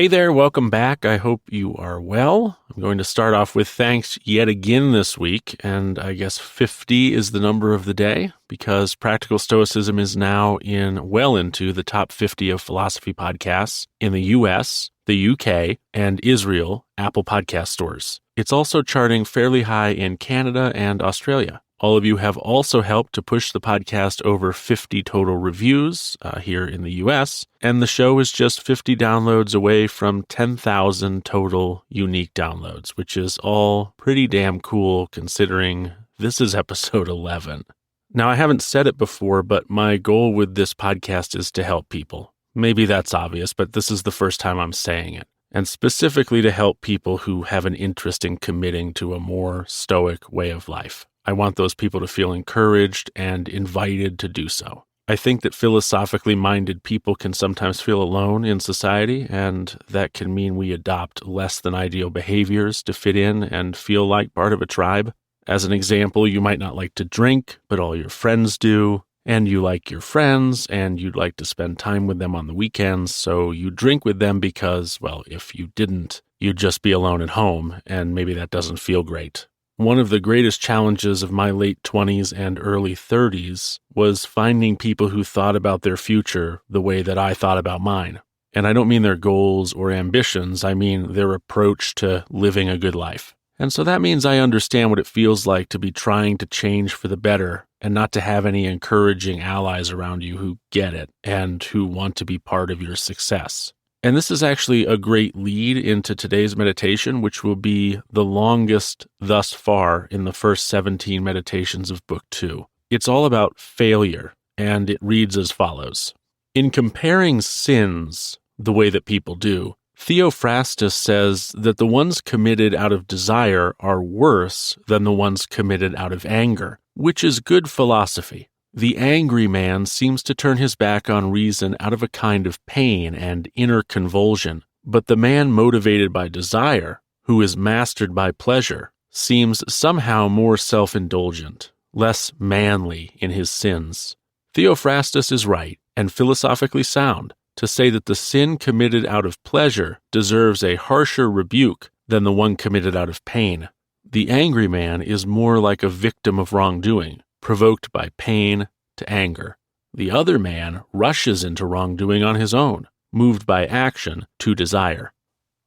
Hey there, welcome back. I hope you are well. I'm going to start off with thanks yet again this week, and I guess 50 is the number of the day because Practical Stoicism is now well into the top 50 of philosophy podcasts in the US, the UK, and Israel Apple Podcast stores. It's also charting fairly high in Canada and Australia. All of you have also helped to push the podcast over 50 total reviews here in the US, and the show is just 50 downloads away from 10,000 total unique downloads, which is all pretty damn cool considering this is episode 11. Now, I haven't said it before, but my goal with this podcast is to help people. Maybe that's obvious, but this is the first time I'm saying it, and specifically to help people who have an interest in committing to a more stoic way of life. I want those people to feel encouraged and invited to do so. I think that philosophically minded people can sometimes feel alone in society, and that can mean we adopt less than ideal behaviors to fit in and feel like part of a tribe. As an example, you might not like to drink, but all your friends do, and you like your friends, and you'd like to spend time with them on the weekends, so you drink with them because, well, if you didn't, you'd just be alone at home, and maybe that doesn't feel great. One of the greatest challenges of my late 20s and early 30s was finding people who thought about their future the way that I thought about mine. And I don't mean their goals or ambitions, I mean their approach to living a good life. And so that means I understand what it feels like to be trying to change for the better and not to have any encouraging allies around you who get it and who want to be part of your success. And this is actually a great lead into today's meditation, which will be the longest thus far in the first 17 meditations of Book 2. It's all about failure, and it reads as follows. In comparing sins the way that people do, Theophrastus says that the ones committed out of desire are worse than the ones committed out of anger, which is good philosophy. The angry man seems to turn his back on reason out of a kind of pain and inner convulsion, but the man motivated by desire, who is mastered by pleasure, seems somehow more self-indulgent, less manly in his sins. Theophrastus is right, and philosophically sound, to say that the sin committed out of pleasure deserves a harsher rebuke than the one committed out of pain. The angry man is more like a victim of wrongdoing, provoked by pain to anger. The other man rushes into wrongdoing on his own, moved by action to desire.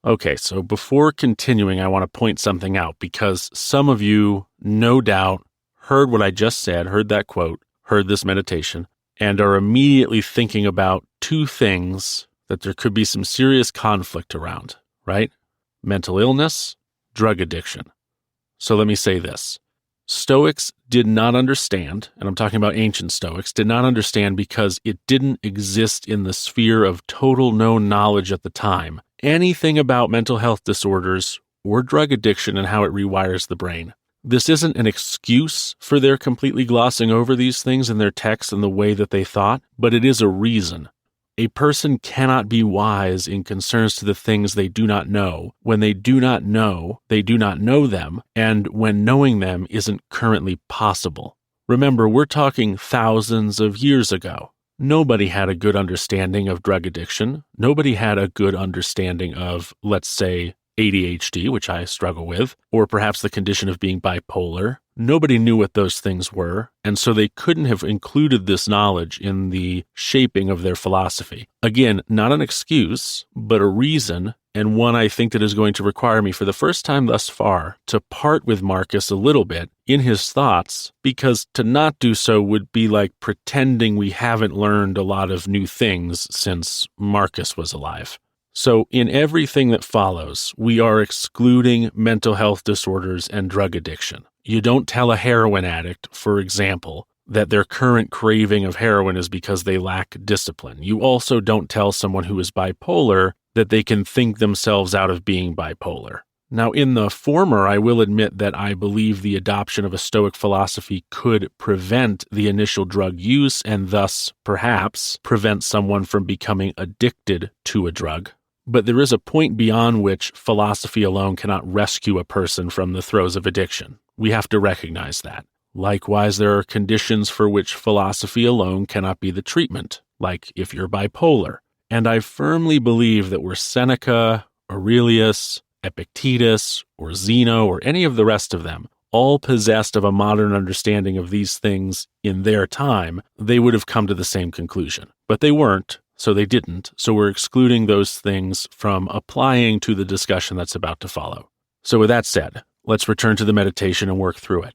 Okay, so before continuing, I want to point something out because some of you, no doubt, heard what I just said, heard that quote, heard this meditation, and are immediately thinking about two things that there could be some serious conflict around, right? Mental illness, drug addiction. So let me say this. Stoics did not understand, and I'm talking about ancient Stoics, did not understand because it didn't exist in the sphere of total known knowledge at the time, anything about mental health disorders or drug addiction and how it rewires the brain. This isn't an excuse for their completely glossing over these things in their texts and the way that they thought, but it is a reason. A person cannot be wise in concerns to the things they do not know, when they do not know them, and when knowing them isn't currently possible. Remember, we're talking thousands of years ago. Nobody had a good understanding of drug addiction. Nobody had a good understanding of, let's say, ADHD, which I struggle with, or perhaps the condition of being bipolar. Nobody knew what those things were, and so they couldn't have included this knowledge in the shaping of their philosophy. Again, not an excuse, but a reason, and one I think that is going to require me for the first time thus far to part with Marcus a little bit in his thoughts, because to not do so would be like pretending we haven't learned a lot of new things since Marcus was alive. So in everything that follows, we are excluding mental health disorders and drug addiction. You don't tell a heroin addict, for example, that their current craving of heroin is because they lack discipline. You also don't tell someone who is bipolar that they can think themselves out of being bipolar. Now, in the former, I will admit that I believe the adoption of a Stoic philosophy could prevent the initial drug use and thus, perhaps, prevent someone from becoming addicted to a drug. But there is a point beyond which philosophy alone cannot rescue a person from the throes of addiction. We have to recognize that. Likewise, there are conditions for which philosophy alone cannot be the treatment, like if you're bipolar. And I firmly believe that were Seneca, Aurelius, Epictetus, or Zeno, or any of the rest of them, all possessed of a modern understanding of these things in their time, they would have come to the same conclusion. But they weren't, so they didn't, so we're excluding those things from applying to the discussion that's about to follow. So with that said, let's return to the meditation and work through it.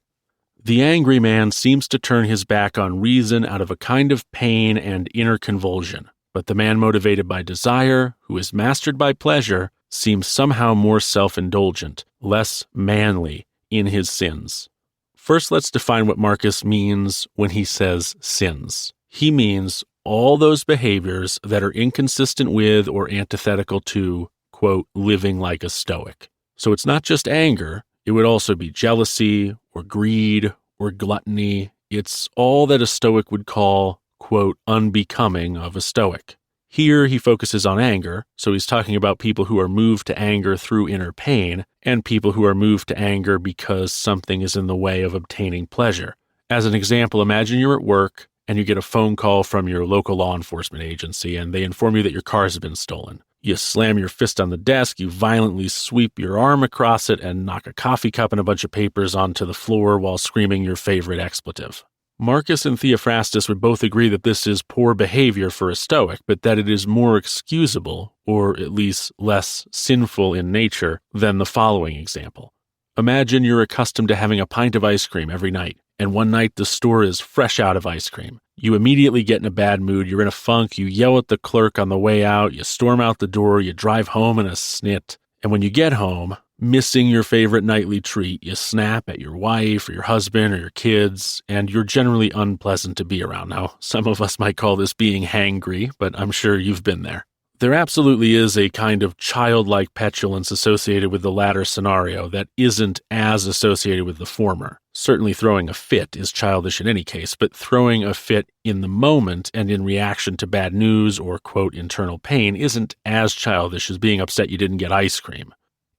The angry man seems to turn his back on reason out of a kind of pain and inner convulsion, but the man motivated by desire, who is mastered by pleasure, seems somehow more self-indulgent, less manly in his sins. First, let's define what Marcus means when he says sins. He means all those behaviors that are inconsistent with or antithetical to, quote, living like a stoic. So it's not just anger, it would also be jealousy or greed or gluttony. It's all that a stoic would call, quote, unbecoming of a stoic. Here he focuses on anger, so he's talking about people who are moved to anger through inner pain, and people who are moved to anger because something is in the way of obtaining pleasure. As an example, imagine you're at work and you get a phone call from your local law enforcement agency and they inform you that your car has been stolen. You slam your fist on the desk, you violently sweep your arm across it and knock a coffee cup and a bunch of papers onto the floor while screaming your favorite expletive. Marcus and Theophrastus would both agree that this is poor behavior for a Stoic, but that it is more excusable, or at least less sinful in nature, than the following example. Imagine you're accustomed to having a pint of ice cream every night, and one night the store is fresh out of ice cream. You immediately get in a bad mood, you're in a funk, you yell at the clerk on the way out, you storm out the door, you drive home in a snit, and when you get home, missing your favorite nightly treat, you snap at your wife or your husband or your kids, and you're generally unpleasant to be around. Now, some of us might call this being hangry, but I'm sure you've been there. There absolutely is a kind of childlike petulance associated with the latter scenario that isn't as associated with the former. Certainly throwing a fit is childish in any case, but throwing a fit in the moment and in reaction to bad news or, quote, internal pain isn't as childish as being upset you didn't get ice cream.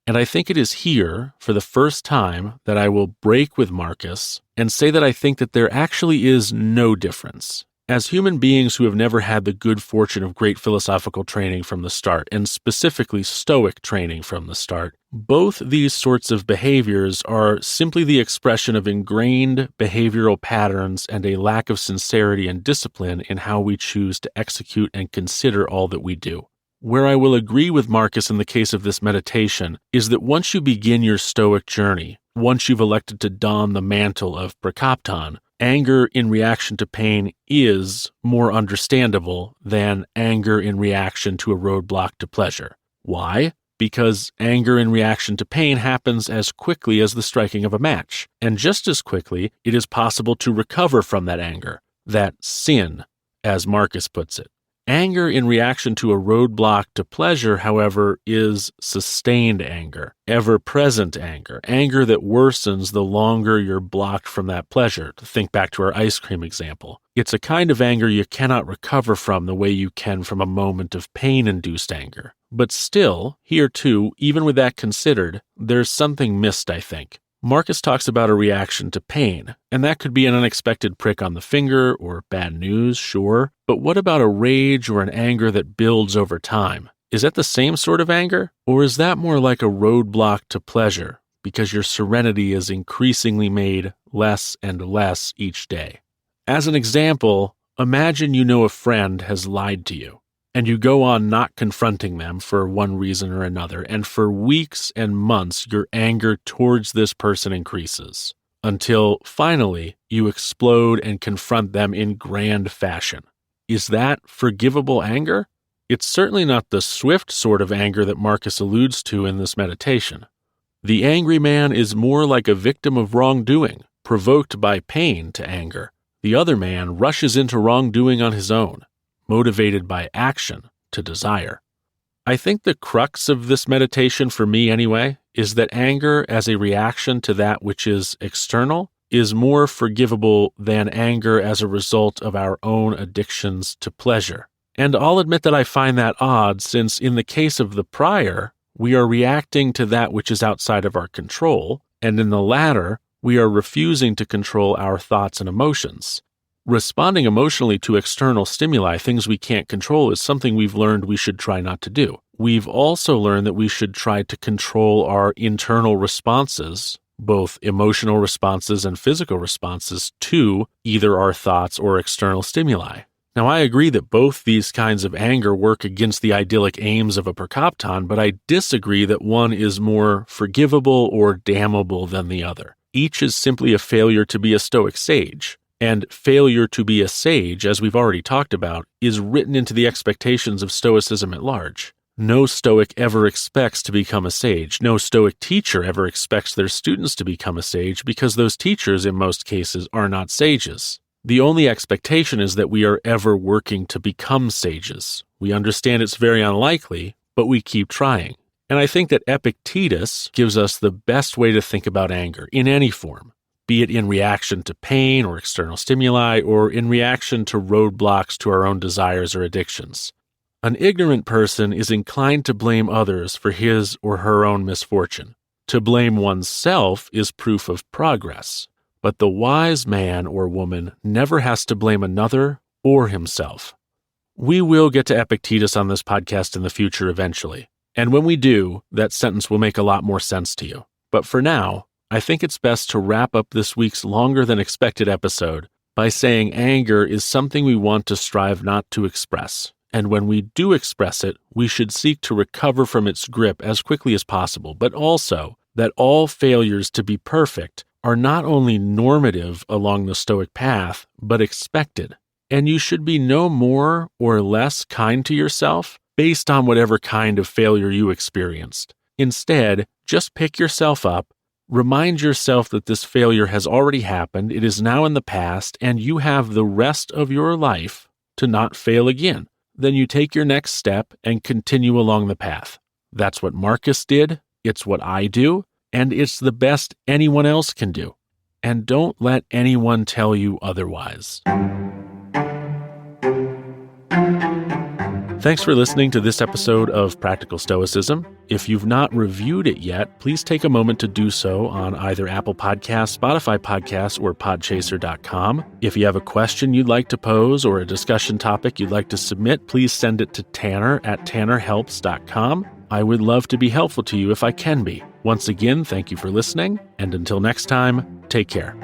And I think it is here, for the first time, that I will break with Marcus and say that I think that there actually is no difference. As human beings who have never had the good fortune of great philosophical training from the start, and specifically Stoic training from the start, both these sorts of behaviors are simply the expression of ingrained behavioral patterns and a lack of sincerity and discipline in how we choose to execute and consider all that we do. Where I will agree with Marcus in the case of this meditation is that once you begin your Stoic journey, once you've elected to don the mantle of prakopton, anger in reaction to pain is more understandable than anger in reaction to a roadblock to pleasure. Why? Because anger in reaction to pain happens as quickly as the striking of a match, and just as quickly it is possible to recover from that anger, that sin, as Marcus puts it. Anger in reaction to a roadblock to pleasure, however, is sustained anger, ever-present anger, anger that worsens the longer you're blocked from that pleasure. To think back to our ice cream example. It's a kind of anger you cannot recover from the way you can from a moment of pain-induced anger. But still, here too, even with that considered, there's something missed, I think. Marcus talks about a reaction to pain, and that could be an unexpected prick on the finger or bad news, sure, but what about a rage or an anger that builds over time? Is that the same sort of anger, or is that more like a roadblock to pleasure because your serenity is increasingly made less and less each day? As an example, imagine you know a friend has lied to you, and you go on not confronting them for one reason or another, and for weeks and months your anger towards this person increases, until finally you explode and confront them in grand fashion. Is that forgivable anger? It's certainly not the swift sort of anger that Marcus alludes to in this meditation. The angry man is more like a victim of wrongdoing, provoked by pain to anger. The other man rushes into wrongdoing on his own, motivated by action to desire. I think the crux of this meditation, for me anyway, is that anger as a reaction to that which is external is more forgivable than anger as a result of our own addictions to pleasure. And I'll admit that I find that odd, since in the case of the prior, we are reacting to that which is outside of our control, and in the latter, we are refusing to control our thoughts and emotions. Responding emotionally to external stimuli, things we can't control, is something we've learned we should try not to do. We've also learned that we should try to control our internal responses, both emotional responses and physical responses, to either our thoughts or external stimuli. Now, I agree that both these kinds of anger work against the idyllic aims of a percopton, but I disagree that one is more forgivable or damnable than the other. Each is simply a failure to be a Stoic sage. And failure to be a sage, as we've already talked about, is written into the expectations of Stoicism at large. No Stoic ever expects to become a sage. No Stoic teacher ever expects their students to become a sage because those teachers, in most cases, are not sages. The only expectation is that we are ever working to become sages. We understand it's very unlikely, but we keep trying. And I think that Epictetus gives us the best way to think about anger in any form, be it in reaction to pain or external stimuli, or in reaction to roadblocks to our own desires or addictions. An ignorant person is inclined to blame others for his or her own misfortune. To blame oneself is proof of progress, but the wise man or woman never has to blame another or himself. We will get to Epictetus on this podcast in the future eventually, and when we do, that sentence will make a lot more sense to you. But for now, I think it's best to wrap up this week's longer than expected episode by saying anger is something we want to strive not to express. And when we do express it, we should seek to recover from its grip as quickly as possible, but also that all failures to be perfect are not only normative along the Stoic path, but expected. And you should be no more or less kind to yourself based on whatever kind of failure you experienced. Instead, just pick yourself up, remind yourself that this failure has already happened, it is now in the past, and you have the rest of your life to not fail again. Then you take your next step and continue along the path. That's what Marcus did, it's what I do, and it's the best anyone else can do. And don't let anyone tell you otherwise. Thanks for listening to this episode of Practical Stoicism. If you've not reviewed it yet, please take a moment to do so on either Apple Podcasts, Spotify Podcasts, or podchaser.com. If you have a question you'd like to pose or a discussion topic you'd like to submit, please send it to tanner@tannerhelps.com. I would love to be helpful to you if I can be. Once again, thank you for listening, and until next time, take care.